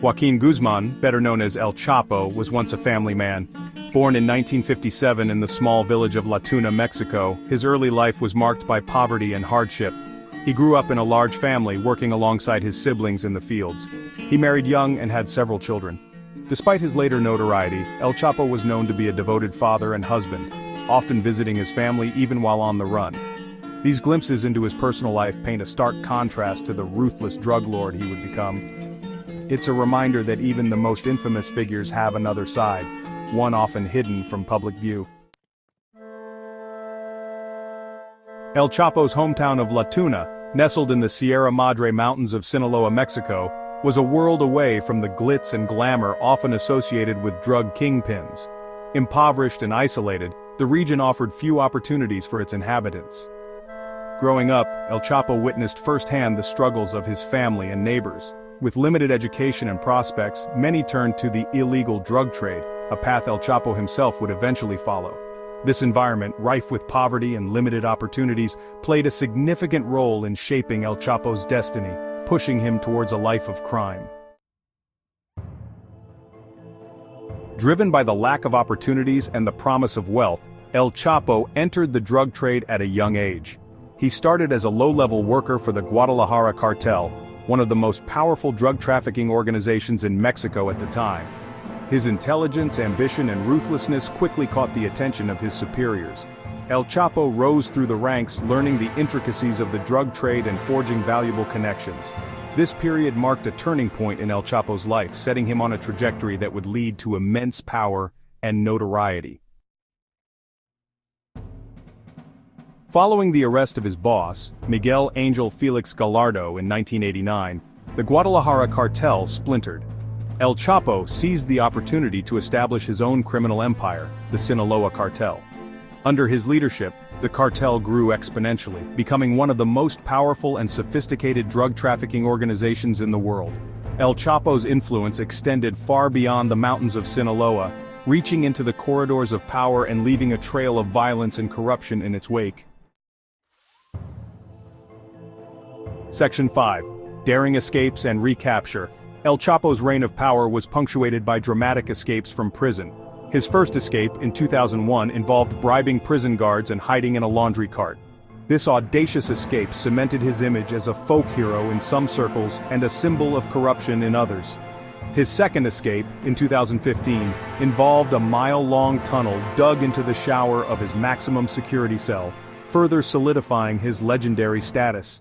Joaquin Guzman, better known as El Chapo, was once a family man. Born in 1957 in the small village of La Tuna, Mexico, his early life was marked by poverty and hardship. He grew up in a large family, working alongside his siblings in the fields. He married young and had several children. Despite his later notoriety, El Chapo was known to be a devoted father and husband, often visiting his family even while on the run. These glimpses into his personal life paint a stark contrast to the ruthless drug lord he would become. It's a reminder that even the most infamous figures have another side, one often hidden from public view. El Chapo's hometown of La Tuna, nestled in the Sierra Madre Mountains of Sinaloa, Mexico, was a world away from the glitz and glamour often associated with drug kingpins. Impoverished and isolated, the region offered few opportunities for its inhabitants. Growing up, El Chapo witnessed firsthand the struggles of his family and neighbors. With limited education and prospects, many turned to the illegal drug trade, a path El Chapo himself would eventually follow. This environment, rife with poverty and limited opportunities, played a significant role in shaping El Chapo's destiny, pushing him towards a life of crime. Driven by the lack of opportunities and the promise of wealth, El Chapo entered the drug trade at a young age. He started as a low-level worker for the Guadalajara Cartel, one of the most powerful drug trafficking organizations in Mexico at the time. His intelligence, ambition, and ruthlessness quickly caught the attention of his superiors. El Chapo rose through the ranks, learning the intricacies of the drug trade and forging valuable connections. This period marked a turning point in El Chapo's life, setting him on a trajectory that would lead to immense power and notoriety. Following the arrest of his boss, Miguel Angel Felix Gallardo in 1989, the Guadalajara cartel splintered. El Chapo seized the opportunity to establish his own criminal empire, the Sinaloa Cartel. Under his leadership, the cartel grew exponentially, becoming one of the most powerful and sophisticated drug trafficking organizations in the world. El Chapo's influence extended far beyond the mountains of Sinaloa, reaching into the corridors of power and leaving a trail of violence and corruption in its wake. Section 5. Daring Escapes and Recapture. El Chapo's reign of power was punctuated by dramatic escapes from prison. His first escape, in 2001, involved bribing prison guards and hiding in a laundry cart. This audacious escape cemented his image as a folk hero in some circles and a symbol of corruption in others. His second escape, in 2015, involved a mile-long tunnel dug into the shower of his maximum security cell, further solidifying his legendary status.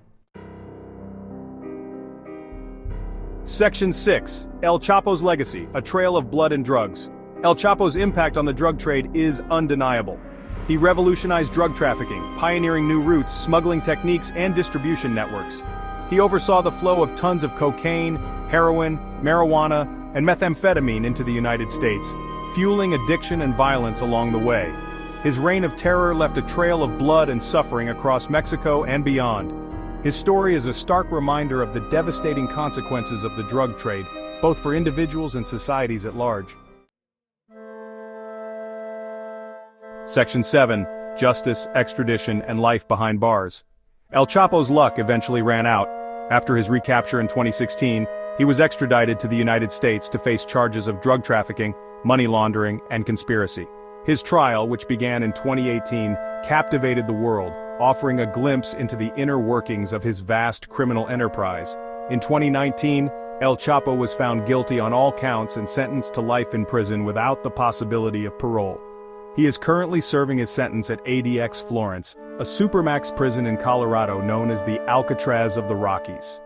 Section 6. El Chapo's Legacy, a Trail of Blood and Drugs. El Chapo's impact on the drug trade is undeniable. He revolutionized drug trafficking, pioneering new routes, smuggling techniques, and distribution networks. He oversaw the flow of tons of cocaine, heroin, marijuana, and methamphetamine into the United States, fueling addiction and violence along the way. His reign of terror left a trail of blood and suffering across Mexico and beyond. His story is a stark reminder of the devastating consequences of the drug trade, both for individuals and societies at large. Section 7. Justice, Extradition, and Life Behind Bars. El Chapo's luck eventually ran out. After his recapture in 2016, he was extradited to the United States to face charges of drug trafficking, money laundering, and conspiracy. His trial, which began in 2018, captivated the world, offering a glimpse into the inner workings of his vast criminal enterprise. In 2019, El Chapo was found guilty on all counts and sentenced to life in prison without the possibility of parole. He is currently serving his sentence at ADX Florence, a supermax prison in Colorado known as the Alcatraz of the Rockies.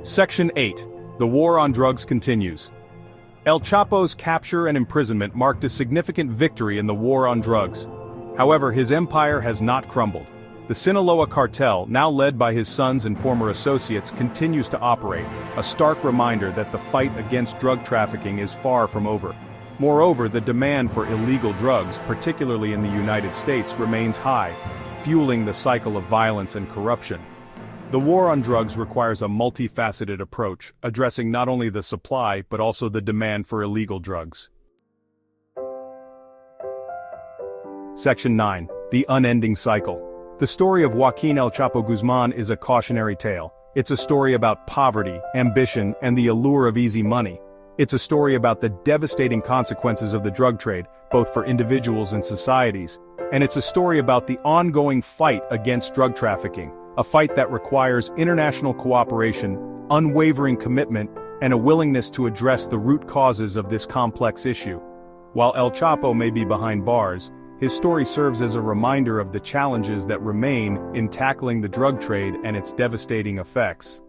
Section 8. The War on Drugs continues. El Chapo's capture and imprisonment marked a significant victory in the war on drugs. However, his empire has not crumbled. The Sinaloa Cartel, now led by his sons and former associates, continues to operate, a stark reminder that the fight against drug trafficking is far from over. Moreover, the demand for illegal drugs, particularly in the United States, remains high, fueling the cycle of violence and corruption. The war on drugs requires a multifaceted approach, addressing not only the supply but also the demand for illegal drugs. Section 9. The Unending Cycle. The story of Joaquin El Chapo Guzman is a cautionary tale. It's a story about poverty, ambition, and the allure of easy money. It's a story about the devastating consequences of the drug trade, both for individuals and societies. And it's a story about the ongoing fight against drug trafficking, a fight that requires international cooperation, unwavering commitment, and a willingness to address the root causes of this complex issue. While El Chapo may be behind bars, his story serves as a reminder of the challenges that remain in tackling the drug trade and its devastating effects.